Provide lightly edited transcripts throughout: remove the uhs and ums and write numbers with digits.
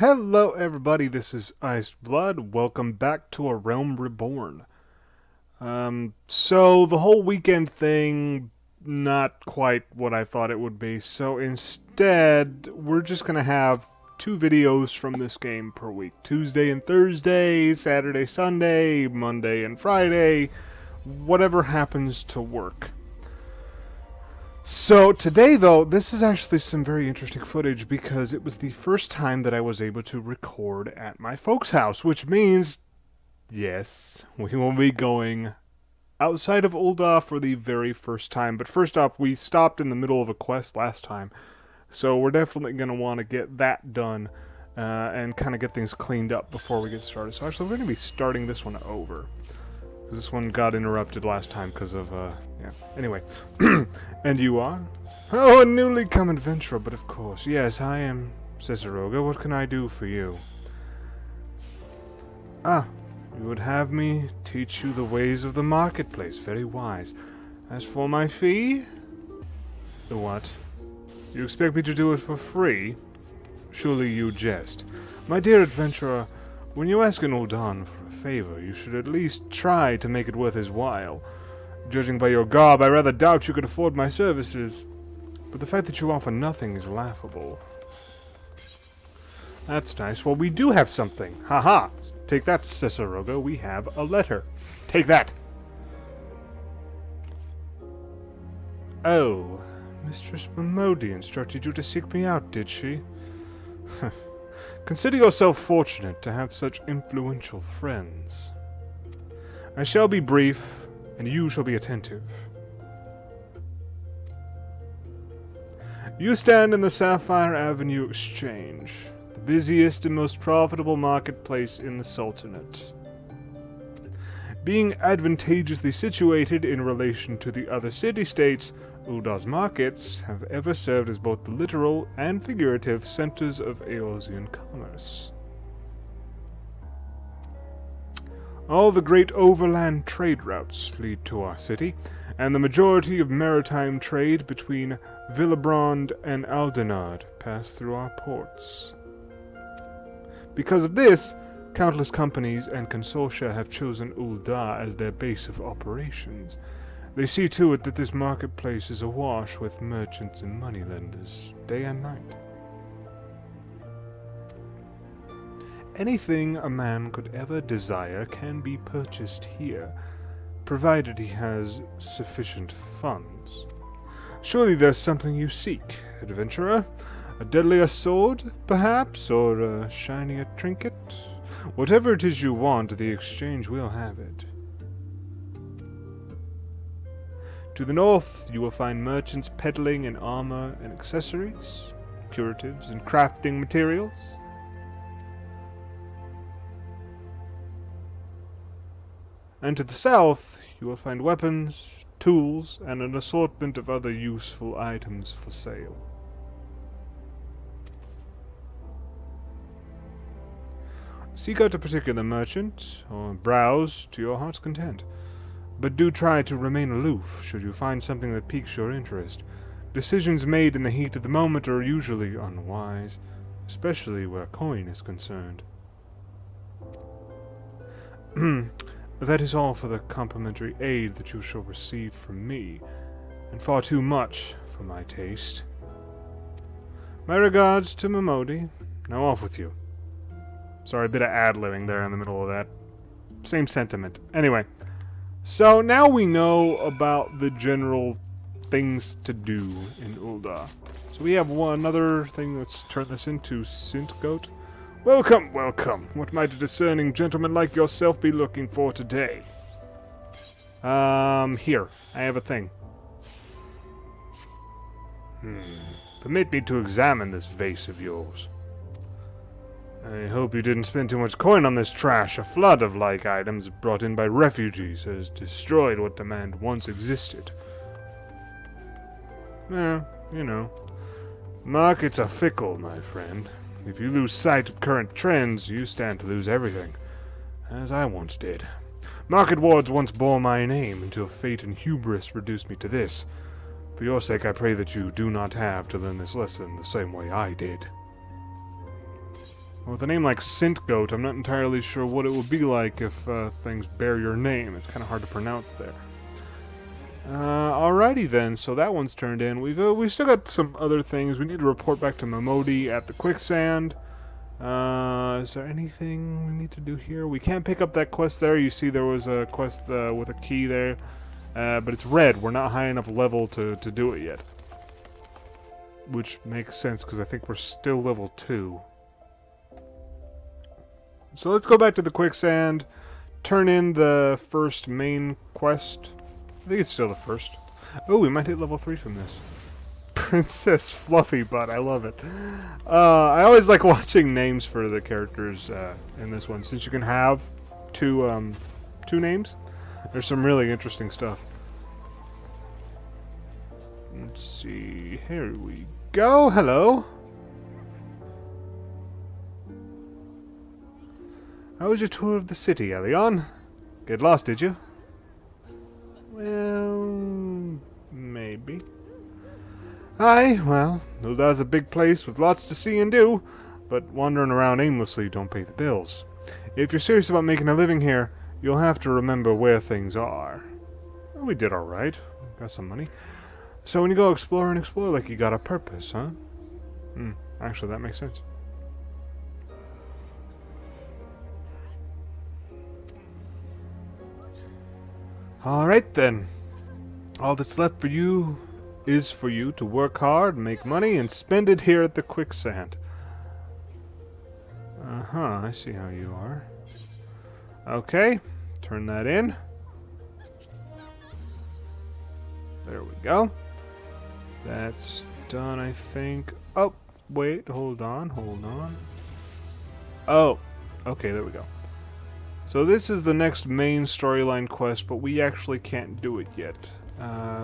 Hello everybody, this is Iced Blood. Welcome back to A Realm Reborn. So the whole weekend thing, not quite what I thought it would be. So instead, we're just gonna have 2 videos from this game per week. Tuesday and Thursday, Saturday, Sunday, Monday and Friday, whatever happens to work. So today, though, this is actually some very interesting footage because it was the first time that I was able to record at my folks' house, which means, yes, we will be going outside of Ul'dah for the very first time. But first off, we stopped in the middle of a quest last time, so we're definitely going to want to get that done and kind of get things cleaned up before we get started. So actually, we're going to be starting this one over. This one got interrupted last time because of, yeah. Anyway. And you are? Oh, a newly come adventurer, but of course. Yes, I am Ciceroga. What can I do for you? Ah, you would have me teach you the ways of the marketplace. Very wise. As for my fee? The what? You expect me to do it for free? Surely you jest. My dear adventurer, when you ask an Ul'dah for a favor, you should at least try to make it worth his while. Judging by your garb, I rather doubt you could afford my services. But the fact that you offer nothing is laughable. That's nice. Well, we do have something. Haha! Take that, Ciceroga. We have a letter. Take that! Oh, Mistress Momodi instructed you to seek me out, did she? Consider yourself fortunate to have such influential friends. I shall be brief, and you shall be attentive. You stand in the Sapphire Avenue Exchange, the busiest and most profitable marketplace in the Sultanate. Being advantageously situated in relation to the other city-states, Ul'dah's markets have ever served as both the literal and figurative centers of Eorzean commerce. All the great overland trade routes lead to our city, and the majority of maritime trade between Villebrand and Aldenard pass through our ports. Because of this, countless companies and consortia have chosen Ul'dah as their base of operations. They see to it that this marketplace is awash with merchants and moneylenders, day and night. Anything a man could ever desire can be purchased here, provided he has sufficient funds. Surely there's something you seek, adventurer? A deadlier sword, perhaps, or a shinier trinket? Whatever it is you want, the exchange will have it. To the north, you will find merchants peddling in armor and accessories, curatives and crafting materials. And to the south, you will find weapons, tools, and an assortment of other useful items for sale. Seek out a particular merchant, or browse to your heart's content. But do try to remain aloof should you find something that piques your interest. Decisions made in the heat of the moment are usually unwise, especially where coin is concerned. That is all for the complimentary aid that you shall receive from me, and far too much for my taste. My regards to Momodi. Now off with you. Sorry, a bit of ad-libbing there in the middle of that. Same sentiment. Anyway, so now we know about the general things to do in Ul'dah. So we have another thing. Let's turn this into Sint Goat. Welcome, welcome. What might a discerning gentleman like yourself be looking for today? Here. I have a thing. Permit me to examine this vase of yours. I hope you didn't spend too much coin on this trash. A flood of like items brought in by refugees has destroyed what demand once existed. Well, you know. Markets are fickle, my friend. If you lose sight of current trends, you stand to lose everything, as I once did. Market wards once bore my name until fate and hubris reduced me to this. For your sake, I pray that you do not have to learn this lesson the same way I did. With a name like Scent Goat, I'm not entirely sure what it would be like if things bear your name. It's kind of hard to pronounce there. Alrighty then, so that one's turned in. We've still got some other things. We need to report back to Momodi at the quicksand. Is there anything we need to do here? We can't pick up that quest there. You see there was a quest with a key there. But it's red. We're not high enough level to do it yet. Which makes sense, because I think we're still level 2. So let's go back to the quicksand. Turn in the first main quest. I think it's still the first. Oh, we might hit level 3 from this. Princess Fluffy Butt, I love it. I always like watching names for the characters in this one, since you can have two names. There's some really interesting stuff. Let's see, here we go. Hello. How was your tour of the city, Elion? Get lost, did you? Well, maybe. Aye, well, Ul'dah's a big place with lots to see and do, but wandering around aimlessly don't pay the bills. If you're serious about making a living here, you'll have to remember where things are. Well, we did alright. Got some money. So when you go explore like you got a purpose, huh? Actually, that makes sense. Alright then. All that's left for you is for you to work hard, make money, and spend it here at the quicksand. I see how you are. Okay, turn that in. There we go. That's done, I think. Oh, wait, hold on. Oh, okay, there we go. So this is the next main storyline quest, but we actually can't do it yet.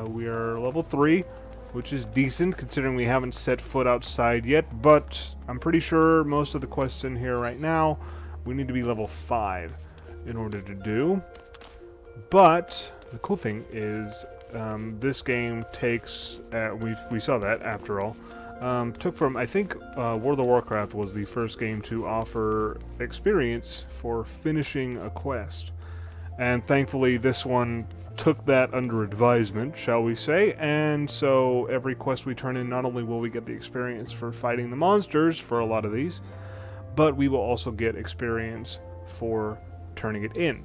We are level 3, which is decent considering we haven't set foot outside yet, but I'm pretty sure most of the quests in here right now we need to be level 5 in order to do. But the cool thing is this game takes, we saw that after all, took from, I think World of Warcraft was the first game to offer experience for finishing a quest. And thankfully this one took that under advisement, shall we say, and so every quest we turn in, not only will we get the experience for fighting the monsters for a lot of these, but we will also get experience for turning it in.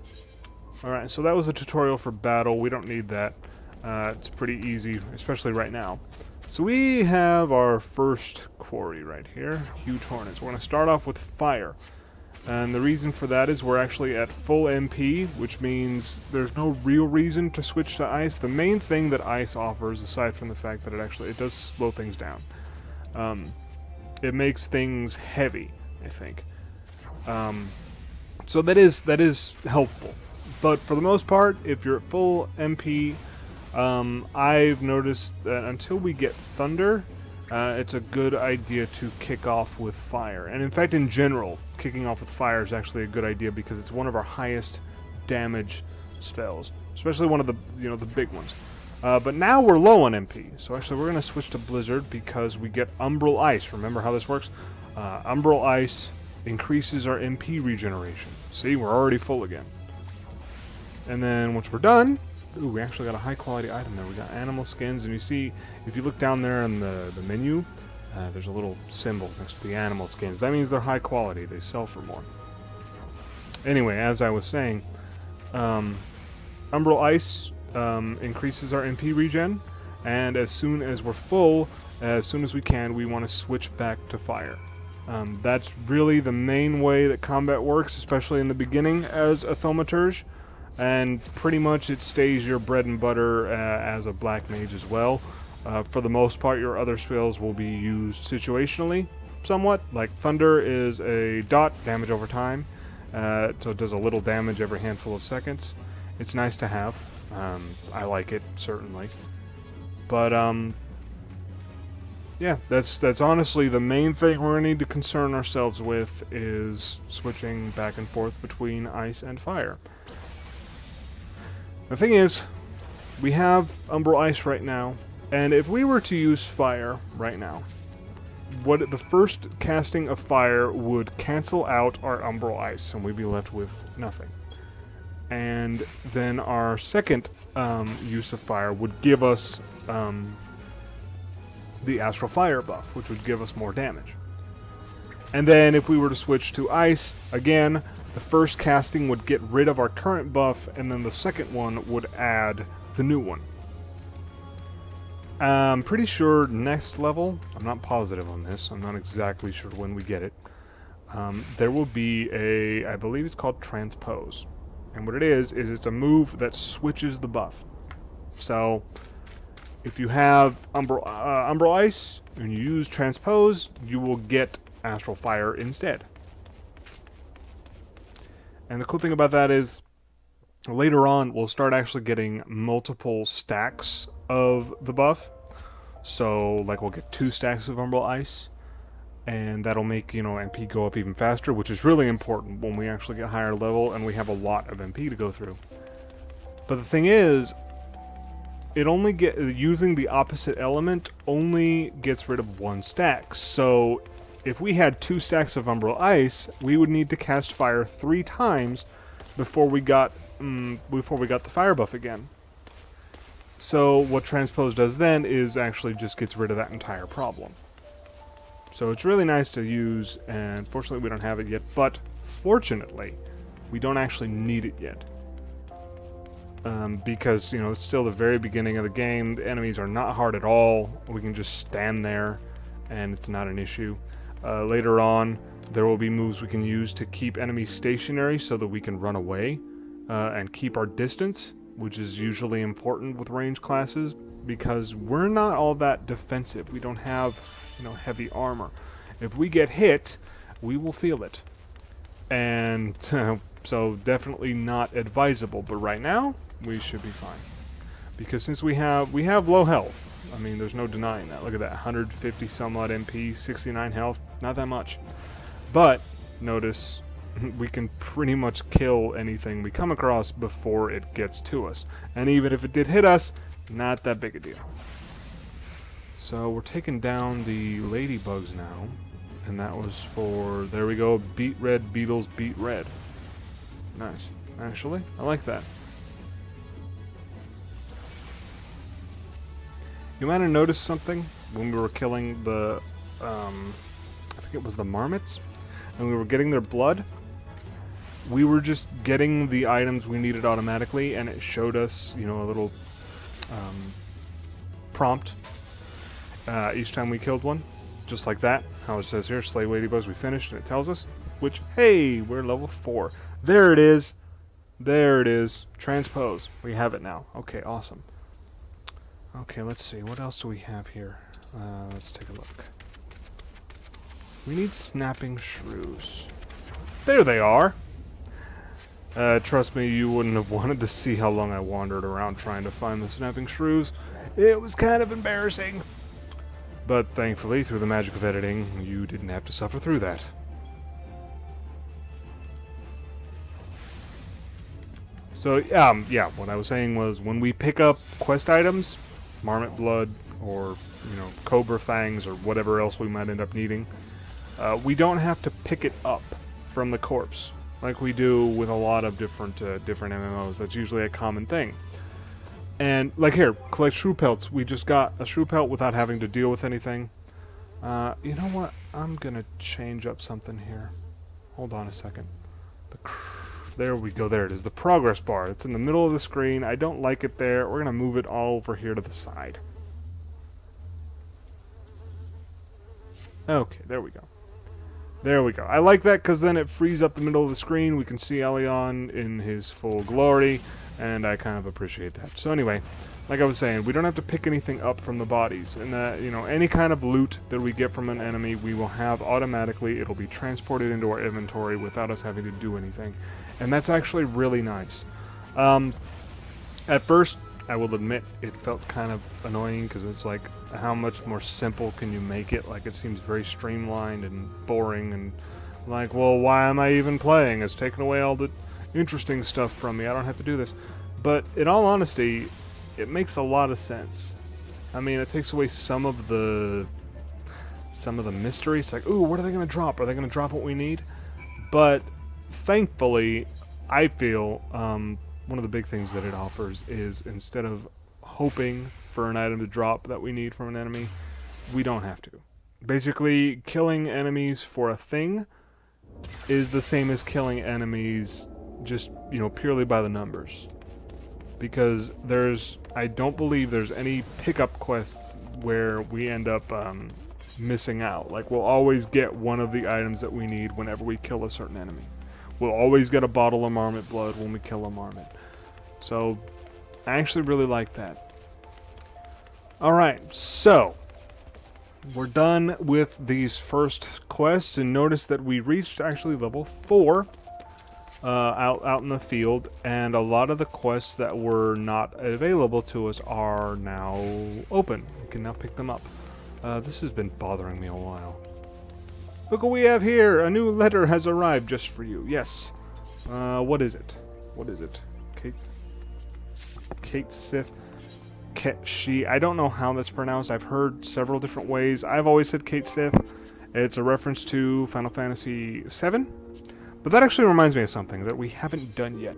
Alright, so that was a tutorial for battle. We don't need that. It's pretty easy, especially right now. So we have our first quarry right here, Huge Hornets. We're going to start off with fire. And the reason for that is we're actually at full MP, which means there's no real reason to switch to ice. The main thing that ice offers, aside from the fact that it does slow things down, it makes things heavy, I think. So that is helpful. But for the most part, if you're at full MP, I've noticed that until we get thunder, it's a good idea to kick off with fire. And in fact, in general, kicking off with fire is actually a good idea because it's one of our highest damage spells, especially one of the the big ones. But now we're low on MP, so actually we're going to switch to Blizzard because we get Umbral Ice. Remember how this works? Umbral Ice increases our MP regeneration. See, we're already full again. And then once we're done, ooh, we actually got a high quality item there. We got animal skins, and you see, if you look down there in the menu, there's a little symbol next to the animal skins. That means they're high quality. They sell for more. Anyway, as I was saying, Umbral Ice increases our MP regen, and as soon as we're full, as soon as we can, we want to switch back to fire. That's really the main way that combat works, especially in the beginning as a thaumaturge. And pretty much it stays your bread and butter as a black mage as well. For the most part, your other spells will be used situationally, somewhat. Like Thunder is a dot, damage over time, so it does a little damage every handful of seconds. It's nice to have. I like it, certainly. But, yeah, that's honestly the main thing we're going to need to concern ourselves with is switching back and forth between ice and fire. The thing is, we have Umbral Ice right now, and if we were to use fire right now, the first casting of fire would cancel out our Umbral Ice, and we'd be left with nothing. And then our second use of fire would give us the Astral Fire buff, which would give us more damage. And then if we were to switch to ice, again, the first casting would get rid of our current buff, and then the second one would add the new one. I'm pretty sure next level, I'm not positive on this, I'm not exactly sure when we get it, there will be I believe it's called Transpose. And what it is it's a move that switches the buff. So, if you have Umbral Ice and you use Transpose, you will get Astral Fire instead. And the cool thing about that is, later on, we'll start actually getting multiple stacks of the buff. So, like, we'll get 2 stacks of Umbral Ice, and that'll make, MP go up even faster, which is really important when we actually get higher level and we have a lot of MP to go through. But the thing is, using the opposite element only gets rid of 1 stack. So, if we had 2 stacks of Umbral Ice, we would need to cast fire 3 times before we got the fire buff again. So what Transpose does then is actually just gets rid of that entire problem. So it's really nice to use, and fortunately we don't have it yet, but fortunately we don't actually need it yet. Because, it's still the very beginning of the game, the enemies are not hard at all, we can just stand there and it's not an issue. Later on, there will be moves we can use to keep enemies stationary so that we can run away and keep our distance, which is usually important with range classes because we're not all that defensive. We don't have, heavy armor. If we get hit, we will feel it. And so definitely not advisable, but right now we should be fine. Because since we have low health, I mean, there's no denying that. Look at that, 150 some odd MP, 69 health, not that much. But notice we can pretty much kill anything we come across before it gets to us. And even if it did hit us, not that big a deal. So we're taking down the ladybugs now. And that was for, there we go, beat red beetles beat red. Nice. Actually, I like that. You might have noticed something when we were killing the, I think it was the marmots, and we were getting their blood. We were just getting the items we needed automatically, and it showed us, a little prompt each time we killed one. Just like that. How it says here, slay ladybugs, we finished, and it tells us, which, hey, we're level 4. There it is. There it is. Transpose. We have it now. Okay, awesome. Okay, let's see. What else do we have here? Let's take a look. We need snapping shrews. There they are! Trust me, you wouldn't have wanted to see how long I wandered around trying to find the snapping shrews. It was kind of embarrassing. But thankfully, through the magic of editing, you didn't have to suffer through that. So, yeah, what I was saying was, when we pick up quest items, marmot blood, or, cobra fangs, or whatever else we might end up needing, we don't have to pick it up from the corpse, like we do with a lot of different MMOs. That's usually a common thing. And, like here, collect shrew pelts. We just got a shrew pelt without having to deal with anything. You know what? I'm gonna change up something here. Hold on a second. There we go, there it is. The progress bar. It's in the middle of the screen. I don't like it there. We're gonna move it all over here to the side. Okay, there we go. There we go. I like that because then it frees up the middle of the screen. We can see Elion in his full glory, and I kind of appreciate that. So anyway, like I was saying, we don't have to pick anything up from the bodies. And any kind of loot that we get from an enemy, we will have automatically. It'll be transported into our inventory without us having to do anything. And that's actually really nice. At first, I will admit, it felt kind of annoying because it's like, how much more simple can you make it? Like, it seems very streamlined and boring and like, well, why am I even playing? It's taken away all the interesting stuff from me. I don't have to do this. But in all honesty, it makes a lot of sense. I mean, it takes away some of the some of the mystery. It's like, ooh, what are they going to drop? Are they going to drop what we need? But thankfully, I feel one of the big things that it offers is instead of hoping for an item to drop that we need from an enemy, we don't have to. Basically, killing enemies for a thing is the same as killing enemies just, you know, purely by the numbers. Because I don't believe there's any pickup quests where we end up missing out. Like, we'll always get one of the items that we need whenever we kill a certain enemy. We'll always get a bottle of marmot blood when we kill a marmot. So, I actually really like that. Alright, so we're done with these first quests, and notice that we reached actually level 4 out in the field, and a lot of the quests that were not available to us are now open. We can now pick them up. This has been bothering me a while. Look what we have here! A new letter has arrived just for you. Yes. What is it? What is it? Kate Sith. She. I don't know how that's pronounced. I've heard several different ways. I've always said Kate Sith. It's a reference to Final Fantasy VII. But that actually reminds me of something that we haven't done yet.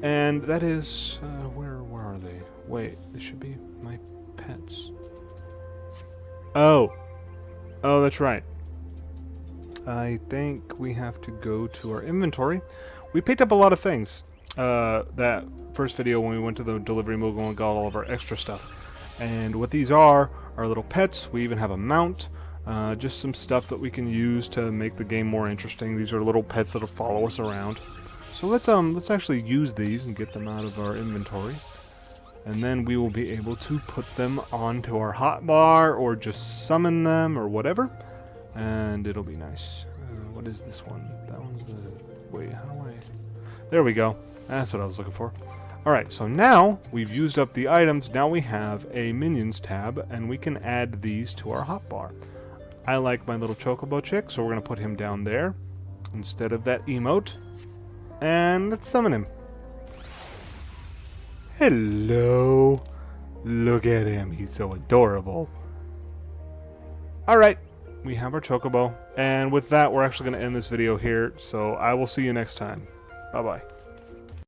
And that is... where are they? Wait, they should be my pets. Oh. Oh, that's right. I think we have to go to our inventory. We picked up a lot of things. That first video when we went to the delivery mogul and got all of our extra stuff. And what these are little pets. We even have a mount. Just some stuff that we can use to make the game more interesting. These are little pets that'll follow us around. So let's actually use these and get them out of our inventory. And then we will be able to put them onto our hotbar or just summon them or whatever. And it'll be nice. What is this one? That one's the... Wait, how do I... There we go. That's what I was looking for. Alright, so now we've used up the items. Now we have a minions tab, and we can add these to our hotbar. I like my little chocobo chick, so we're going to put him down there instead of that emote. And let's summon him. Hello. Look at him. He's so adorable. Alright, we have our chocobo. And with that, we're actually going to end this video here. So I will see you next time. Bye-bye.